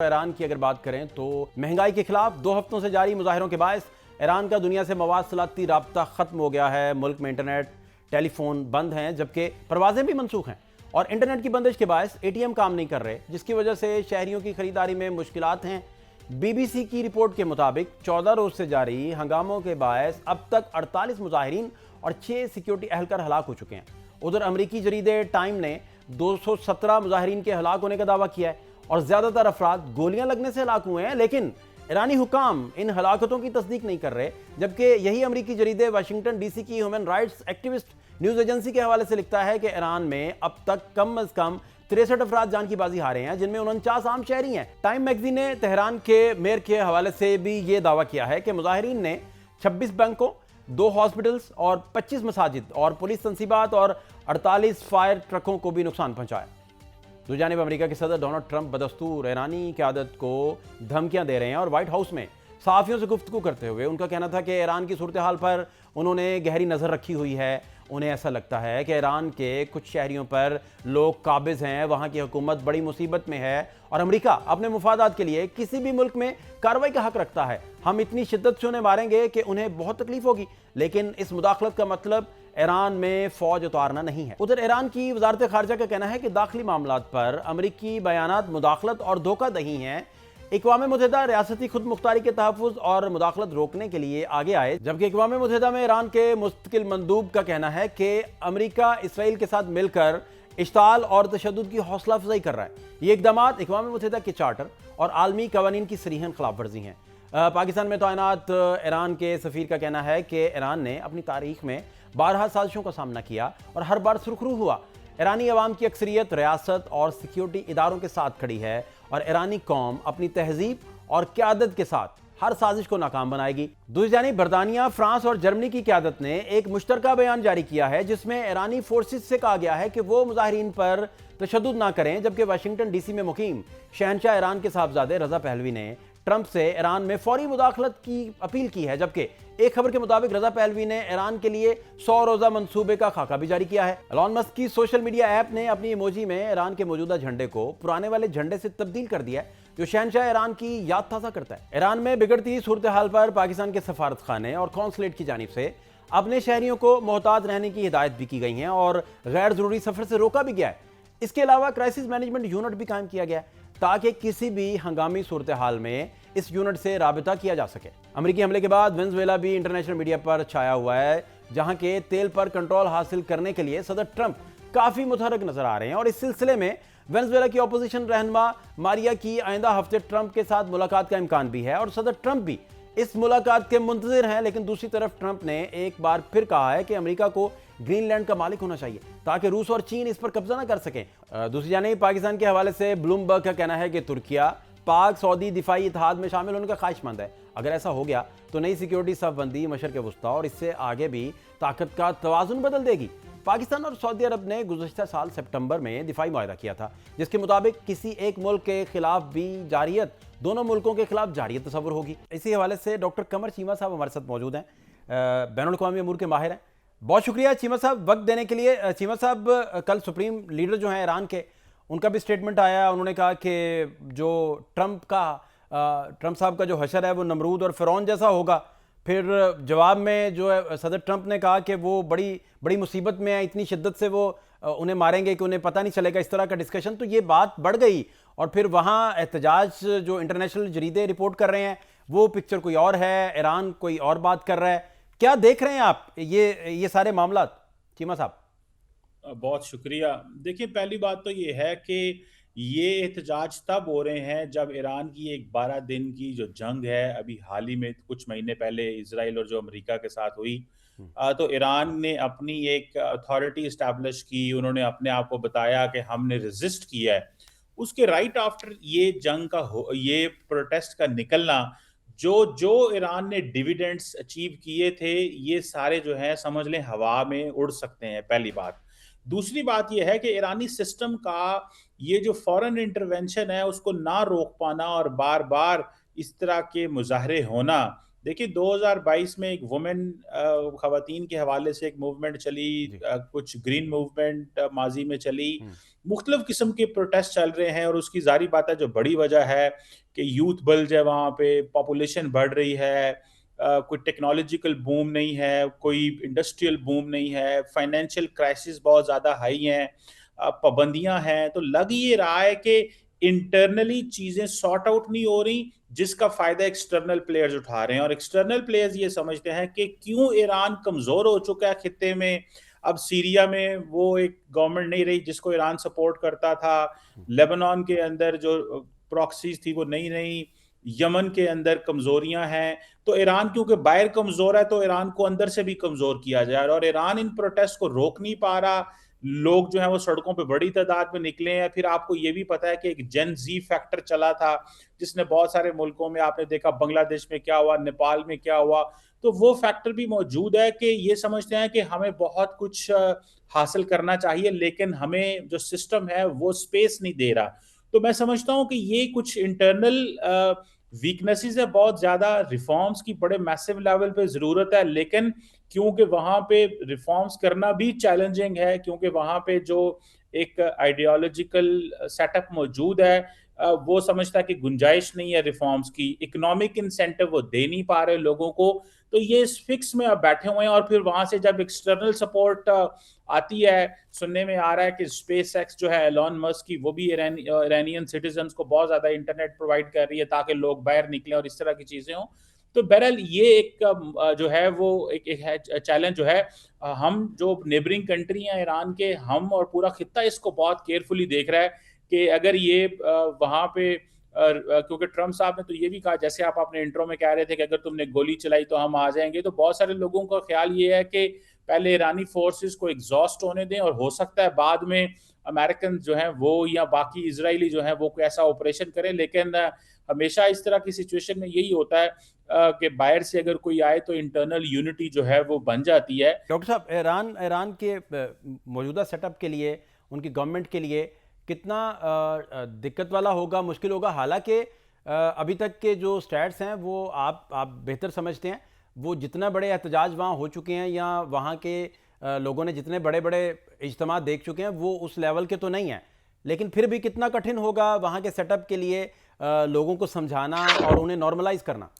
Iran की अगर बात करें तो महंगाई के खिलाफ 2 हफ्तों से जारी मुजाहिरों के बायस ईरान का दुनिया से मवासलाती राब्ता खत्म हो गया है। मुल्क में इंटरनेट, टेलीफोन बंद हैं, जबकि परवाजें भी मनसूख हैं और इंटरनेट की बंदिश के बायस एटीएम काम नहीं कर रहे, जिसकी वजह से शहरियों की खरीदारी में मुश्किलात हैं। बीबीसी की रिपोर्ट के मुताबिक 14 रोज से जारी हंगामों के बायस अब तक 48 मुजाहिरीन और 6 सिक्योरिटी अहलकार हलाक हो चुके हैं। उधर अमरीकी जरीदे टाइम ने 217 मुजाहिरीन के हलाक होने का दावा किया है और ज्यादातर अफराद गोलियां लगने से हलाक हुए हैं, लेकिन ईरानी हुकाम इन हलाकतों की तस्दीक नहीं कर रहे। जबकि यही अमरीकी जरीदे वाशिंगटन डीसी की human rights activist news agency के हवाले से लिखता है कि ईरान में अब तक कम अज कम 63 अफराद जान की बाजी हारे हैं, जिनमें 49 आम शहरी हैं। टाइम मैगजीन ने तेहरान के मेयर के हवाले से भी ये दावा किया है कि मुजाहिरीन ने 26 बैंकों, 2 हॉस्पिटल्स और 25 मसाजिद और पुलिस तंसीबात और 48 फायर ट्रकों को भी नुकसान पहुंचाया। दूसरी जानिब अमेरिका के सदर डोनाल्ड ट्रंप बदस्तूर ईरानी क़यादत को धमकियां दे रहे हैं और व्हाइट हाउस में सहाफ़ियों से गुफ्तगू करते हुए उनका कहना था कि ईरान की सूरत हाल पर उन्होंने गहरी नज़र रखी हुई है। उन्हें ऐसा लगता है कि ईरान के कुछ शहरियों पर लोग काबिज हैं, वहाँ की हुकूमत बड़ी मुसीबत में है और अमेरिका अपने मुफादात के लिए किसी भी मुल्क में कार्रवाई का हक रखता है। हम इतनी शिद्दत से उन्हें मारेंगे कि उन्हें बहुत तकलीफ होगी, लेकिन इस मुदाखलत का मतलब ईरान में फौज उतारना नहीं है। उधर ईरान की वजारत खारजा का कहना है कि दाखिली मामलात पर अमरीकी बयानात मुदाखलत और धोखादही हैं। अक़वाम मुत्तहिदा रियासती खुद मुख्तारी के तहफ़्फ़ुज़ और मुदाखलत रोकने के लिए आगे आए, जबकि अक़वाम मुत्तहिदा में ईरान के मुस्तकिल मंदूब का कहना है कि अमरीका इसराइल के साथ मिलकर इश्ताल और तशद्दुद की हौसला अफजाई कर रहा है। ये इक़दामात अक़वाम मुत्तहिदा के चार्टर और आलमी कवानीन की सरीहन खिलाफ वर्जी हैं। पाकिस्तान में तैनात ईरान के सफ़ीर का कहना है कि ईरान ने अपनी तारीख में 12 साजिशों का सामना किया और हर बार सुरखरू हुआ। ईरानी अवाम की अक्सरियत रियासत और सिक्योरिटी इदारों के साथ खड़ी है और ईरानी कौम अपनी तहजीब और क़यादत के साथ हर साजिश को नाकाम बनाएगी। दूसरी जानिब बरतानिया, फ्रांस और जर्मनी की क़यादत ने एक मुश्तरका बयान जारी किया है, जिसमें ईरानी फोर्सेस से कहा गया है कि वो मुजाहिरीन पर तशद्दुद ना करें। जबकि वाशिंगटन डीसी में मुकीम शहनशाह ईरान के साहबजादे रजा पहलवी ने ट्रंप से ईरान में फौरी मुदाखलत की अपील की है। जबकि एक खबर के मुताबिक रजा पहलवी ने ईरान के लिए 100 रोजा मंसूबे का खाका भी जारी किया है। एलन मस्क की सोशल मीडिया ऐप ने अपनी इमोजी में ईरान के मौजूदा झंडे को पुराने वाले झंडे से तब्दील कर दिया है, जो शहनशाह ईरान की याद ताज़ा करता है। ईरान में बिगड़ती सूरत हाल पर पाकिस्तान के सफारत खाने और कौंसलेट की जानिब से अपने शहरियों को मोहतात रहने की हिदायत भी की गई है और गैर जरूरी सफर से रोका भी गया है। इसके अलावा क्राइसिस मैनेजमेंट यूनिट भी कायम किया गया है ताकि किसी भी हंगामी सूरत हाल में इस यूनिट से राबिता किया जा सके। अमेरिकी हमले के बाद वेनेजुएला भी इंटरनेशनल मीडिया पर छाया हुआ है, जहां के तेल पर कंट्रोल हासिल करने के लिए सदर ट्रंप काफी मुतहरक नजर आ रहे हैं और इस सिलसिले में वेनेजुएला की अपोजिशन रहनुमा मारिया की आइंदा हफ्ते ट्रंप के साथ मुलाकात का इम्कान भी है और सदर ट्रंप भी इस मुलाकात के मुंतजिर हैं। लेकिन दूसरी तरफ ट्रंप ने एक बार फिर कहा है कि अमेरिका को ग्रीनलैंड का मालिक होना चाहिए ताकि रूस और चीन इस पर कब्जा ना कर सकें। दूसरी जानिब पाकिस्तान के हवाले से ब्लूमबर्ग का कहना है कि तुर्किया पाक सऊदी दिफाई इत्तेहाद में शामिल होने का ख्वाहिशमंद है। अगर ऐसा हो गया तो नई सिक्योरिटी सफबंदी मशरक़ वुस्ता और इससे आगे भी ताकत का तवाज़ुन बदल देगी। पाकिस्तान और सऊदी अरब ने गुज़श्ता साल सितंबर में दिफाई मुआहदा किया था, जिसके मुताबिक किसी एक मुल्क के खिलाफ भी जारियत दोनों मुल्कों के खिलाफ जारियत तस्वुर होगी। इसी हवाले से डॉक्टर कमर चीमा साहब हमारे साथ मौजूद हैं, बैनुल-अक़वामी अमूर के माहिर हैं। बहुत शुक्रिया चीमा साहब वक्त देने के लिए। चीमा साहब, कल सुप्रीम लीडर जो हैं ईरान के, उनका भी स्टेटमेंट आया। उन्होंने कहा कि जो ट्रंप साहब का जो हशर है वो नमरूद और फ़िरौन जैसा होगा। फिर जवाब में जो है सदर ट्रंप ने कहा कि वो बड़ी मुसीबत में है, इतनी शिद्दत से वो उन्हें मारेंगे कि उन्हें पता नहीं चलेगा, इस तरह का डिस्कशन। तो ये बात बढ़ गई और फिर वहाँ एहतजाज जो इंटरनेशनल जरीदे रिपोर्ट कर रहे हैं वो पिक्चर कोई और है, ईरान कोई और बात कर रहा है। क्या देख रहे हैं आप ये सारे मामलात चीमा साहब? बहुत शुक्रिया। देखिए, पहली बात तो ये है कि ये एहतजाज तब हो रहे हैं जब ईरान की एक 12 दिन की जो जंग है अभी हाल ही में कुछ महीने पहले इजराइल और जो अमेरिका के साथ हुई, तो ईरान ने अपनी एक अथॉरिटी इस्टेब्लिश की, उन्होंने अपने आप को बताया कि हमने रेजिस्ट किया है। उसके राइट आफ्टर ये जंग का ये प्रोटेस्ट का निकलना, जो ईरान ने डिविडेंड्स अचीव किए थे, ये सारे जो है समझ लें हवा में उड़ सकते हैं, पहली बात। दूसरी बात यह है कि ईरानी सिस्टम का ये जो फॉरेन इंटरवेंशन है उसको ना रोक पाना और बार बार इस तरह के मुजाहरे होना, देखिए 2022 में एक वुमेन ख़वातीन के हवाले से एक मूवमेंट चली, जी। कुछ ग्रीन मूवमेंट माज़ी में चली। हुँ। मुख्तलिफ़ किस्म के प्रोटेस्ट चल रहे हैं और उसकी ज़ाहिर बात है जो बड़ी वजह है कि यूथ बल्ज है वहाँ पे, पॉपुलेशन बढ़ रही है, कोई टेक्नोलॉजिकल बूम नहीं है, कोई इंडस्ट्रियल बूम नहीं है, फाइनेंशियल क्राइसिस बहुत ज़्यादा हाई हैं, पाबंदियाँ हैं। तो लग ये रहा है कि इंटरनली चीज़ें सॉर्ट आउट नहीं हो रही, जिसका फ़ायदा एक्सटर्नल प्लेयर्स उठा रहे हैं और एक्सटर्नल प्लेयर्स ये समझते हैं कि क्यों ईरान कमज़ोर हो चुका है खित्ते में। अब सीरिया में वो एक गवर्नमेंट नहीं रही जिसको ईरान सपोर्ट करता था। लेबनान के अंदर जो प्रॉक्सीज़ थी वो नहीं रहीं। यमन के अंदर कमज़ोरियाँ हैं। तो ईरान क्योंकि बाहर कमज़ोर है तो ईरान को अंदर से भी कमज़ोर किया जा रहा है और ईरान इन प्रोटेस्ट को रोक नहीं पा रहा। लोग जो हैं वो सड़कों पे बड़ी तादाद में निकले हैं। फिर आपको ये भी पता है कि एक जेन ज़ी फैक्टर चला था, जिसने बहुत सारे मुल्कों में आपने देखा बांग्लादेश में क्या हुआ, नेपाल में क्या हुआ। तो वो फैक्टर भी मौजूद है कि ये समझते हैं कि हमें बहुत कुछ हासिल करना चाहिए, लेकिन हमें जो सिस्टम है वो स्पेस नहीं दे रहा। तो मैं समझता हूँ कि ये कुछ इंटरनल वीकनेसेस है बहुत ज़्यादा, रिफॉर्म्स की बड़े मैसिव लेवल पे ज़रूरत है, लेकिन क्योंकि वहाँ पे रिफॉर्म्स करना भी चैलेंजिंग है, क्योंकि वहाँ पे जो एक आइडियोलॉजिकल सेटअप मौजूद है, वो समझता है कि गुंजाइश नहीं है रिफॉर्म्स की, इकोनॉमिक इंसेंटिव वो दे नहीं पा रहे लोगों को। तो ये इस फिक्स में अब बैठे हुए हैं और फिर वहाँ से जब एक्सटर्नल सपोर्ट आती है, सुनने में आ रहा है कि स्पेस एक्स जो है एलॉन मस्क की, वो भी ईरानियन सिटीजन्स को बहुत ज़्यादा इंटरनेट प्रोवाइड कर रही है ताकि लोग बाहर निकलें और इस तरह की चीज़ें हों। तो बहरहाल ये एक जो है वो एक है चैलेंज जो है, हम जो नेबरिंग कंट्री हैं ईरान के, हम और पूरा खित्ता इसको बहुत केयरफुली देख रहा है कि अगर ये वहाँ पे क्योंकि ट्रम्प साहब ने तो ये भी कहा, जैसे आप अपने इंट्रो में कह रहे थे कि अगर तुमने गोली चलाई तो हम आ जाएंगे, तो बहुत सारे लोगों का ख्याल ये है कि पहले ईरानी फोर्सेस को एग्जॉस्ट होने दें और हो सकता है बाद में अमेरिकन जो हैं वो या बाकी इजरायली जो हैं वो कोई ऐसा ऑपरेशन करें। लेकिन हमेशा इस तरह की सिचुएशन में यही होता है कि बाहर से अगर कोई आए तो इंटरनल यूनिटी जो है वो बन जाती है। डॉक्टर साहब, ईरान ईरान के मौजूदा सेटअप के लिए, उनकी गवर्नमेंट के लिए कितना दिक्कत वाला होगा, मुश्किल होगा? हालांकि अभी तक के जो स्टैट्स हैं वो आप बेहतर समझते हैं। वो जितना बड़े एहतजाज वहाँ हो चुके हैं या वहाँ के लोगों ने जितने बड़े बड़े इज्तिमा देख चुके हैं वो उस लेवल के तो नहीं हैं, लेकिन फिर भी कितना कठिन होगा वहाँ के सेटअप के लिए लोगों को समझाना और उन्हें नॉर्मलाइज करना?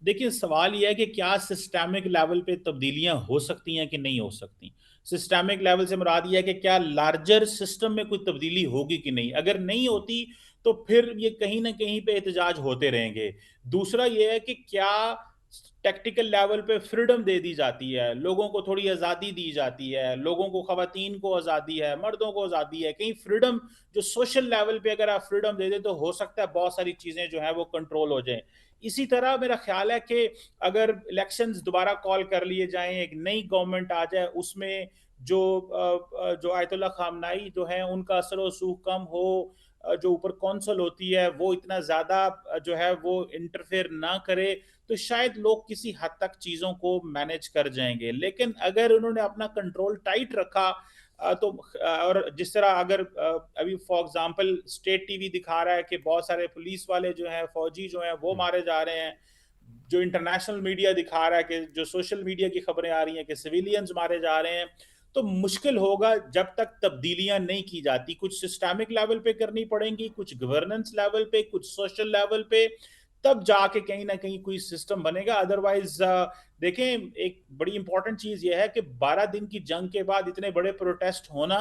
देखिए, सवाल ये है कि क्या सिस्टेमिक लेवल पे तब्दीलियाँ हो सकती हैं कि नहीं हो सकती? सिस्टेमिक लेवल से मुराद ये है कि क्या लार्जर सिस्टम में कोई तब्दीली होगी कि नहीं? अगर नहीं होती, तो फिर ये कहीं न कहीं पे एहतजाज होते रहेंगे। दूसरा ये है कि क्या टैक्टिकल लेवल पे फ्रीडम दे दी जाती है, लोगों को थोड़ी आज़ादी दी जाती है, लोगों को ख़वातीन को आज़ादी है, मर्दों को आज़ादी है, कहीं फ्रीडम जो सोशल लेवल पे अगर आप फ्रीडम दे दें, तो हो सकता है बहुत सारी चीज़ें जो हैं वो कंट्रोल हो जाएँ। इसी तरह मेरा ख्याल है कि अगर इलेक्शंस दोबारा कॉल कर लिए जाएं, एक नई गवर्नमेंट आ जाए, उसमें जो आयतुल्लाह खामनाई जो है उनका असर व रसूख कम हो, जो ऊपर कौंसल होती है वो इतना ज़्यादा जो है वो इंटरफेयर ना करे, तो शायद लोग किसी हद तक चीज़ों को मैनेज कर जाएंगे। लेकिन अगर उन्होंने अपना कंट्रोल टाइट रखा, और जिस तरह अगर अभी फॉर एग्जांपल स्टेट टीवी दिखा रहा है कि बहुत सारे पुलिस वाले जो हैं, फौजी जो हैं वो मारे जा रहे हैं, जो इंटरनेशनल मीडिया दिखा रहा है कि जो सोशल मीडिया की खबरें आ रही हैं कि सिविलियंस मारे जा रहे हैं, तो मुश्किल होगा जब तक तब्दीलियां नहीं की जाती। कुछ सिस्टमिक लेवल पे करनी पड़ेंगी, कुछ गवर्नेंस लेवल पे, कुछ सोशल लेवल पे, तब जाके कहीं ना कहीं कोई सिस्टम बनेगा। अदरवाइज देखें, एक बड़ी इंपॉर्टेंट चीज यह है कि 12 दिन की जंग के बाद इतने बड़े प्रोटेस्ट होना,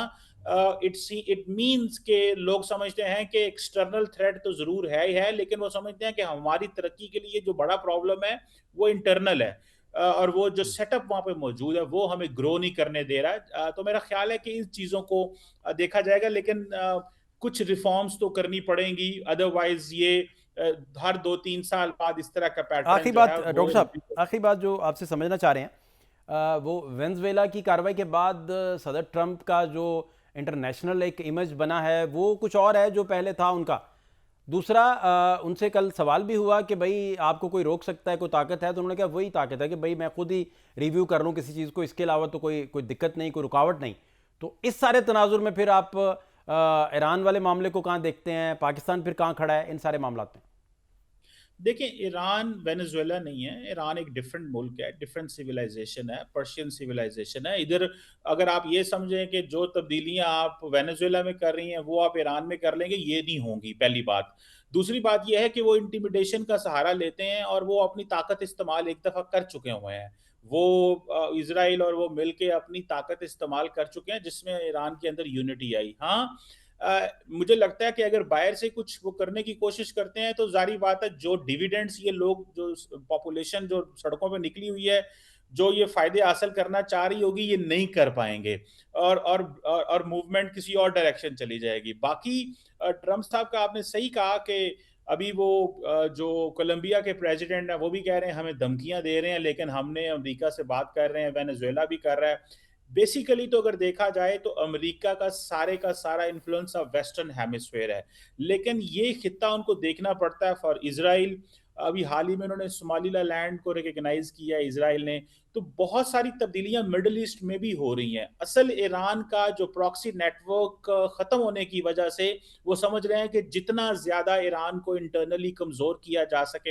इट मींस के लोग समझते हैं कि एक्सटर्नल थ्रेट तो जरूर है ही है, लेकिन वो समझते हैं कि हमारी तरक्की के लिए जो बड़ा प्रॉब्लम है वो इंटरनल है, और वो जो सेटअप वहां पे मौजूद है वो हमें ग्रो नहीं करने दे रहा है। तो मेरा ख्याल है कि इन चीजों को देखा जाएगा, लेकिन कुछ रिफॉर्म्स तो करनी पड़ेंगी, अदरवाइज ये हर 2-3 साल बाद इस तरह का पैटर्न आखिरी जो बात है वो डॉक्टर साहब, repeat आखिरी बात जो आपसे समझना चाह रहे हैं, वो वेनेजुएला की कार्रवाई के बाद सदर ट्रंप का जो इंटरनेशनल एक इमेज बना है वो कुछ और है जो पहले था उनका। दूसरा, उनसे कल सवाल भी हुआ कि भाई आपको कोई रोक सकता है, कोई ताकत है? तो उन्होंने कहा वही ताकत है कि भाई मैं खुद ही रिव्यू कर लूँ किसी चीज़ को, इसके अलावा तो कोई कोई दिक्कत नहीं, कोई रुकावट नहीं। तो इस सारे तनाजुर में फिर आप ईरान वाले मामले को कहाँ देखते हैं? पाकिस्तान फिर कहाँ खड़ा है इन सारे मामलों में? देखिए, ईरान वेनेज़ुएला नहीं है, ईरान एक डिफरेंट मुल्क है, डिफरेंट सिविलाइज़ेशन है, पर्शियन सिविलाइज़ेशन है। इधर अगर आप ये समझें कि जो तब्दीलियाँ आप वेनेज़ुएला में कर रही हैं, वो आप ईरान में कर लेंगे, ये नहीं होंगी, पहली बात। दूसरी बात ये है कि वो इंटिमिडेशन का सहारा लेते हैं और वो अपनी ताकत इस्तेमाल एक दफ़ा कर चुके हुए हैं। वो इज़राइल और वो मिल के अपनी ताकत इस्तेमाल कर चुके हैं, जिसमें ईरान के अंदर यूनिटी आई। हाँ, मुझे लगता है कि अगर बाहर से कुछ वो करने की कोशिश करते हैं तो ज़ाहिर बात है जो डिविडेंड्स ये लोग जो पॉपुलेशन जो सड़कों पे निकली हुई है, जो ये फ़ायदे हासिल करना चाह रही होगी ये नहीं कर पाएँगे और मूवमेंट किसी और डायरेक्शन चली जाएगी। बाकी ट्रम्प साहब का आपने सही कहा कि अभी वो जो कोलंबिया के प्रेसिडेंट हैं वो भी कह रहे हैं हमें धमकियाँ दे रहे हैं लेकिन हमने अमेरिका से बात कर रहे हैं, वेनेज़ुएला भी कर रहा है। बेसिकली तो अगर देखा जाए तो अमेरिका का सारा इन्फ्लुएंस अब वेस्टर्न हेमिस्फेयर है। लेकिन ये खित्ता उनको देखना पड़ता है फॉर इज़राइल। अभी हाल ही में उन्होंने सोमालिलैंड को रिकॉग्नाइज़ किया है इज़राइल ने। तो बहुत सारी तब्दीलियाँ मिडल ईस्ट में भी हो रही हैं। असल ईरान का जो प्रॉक्सी नेटवर्क ख़त्म होने की वजह से वो समझ रहे हैं कि जितना ज़्यादा ईरान को इंटरनली कमज़ोर किया जा सके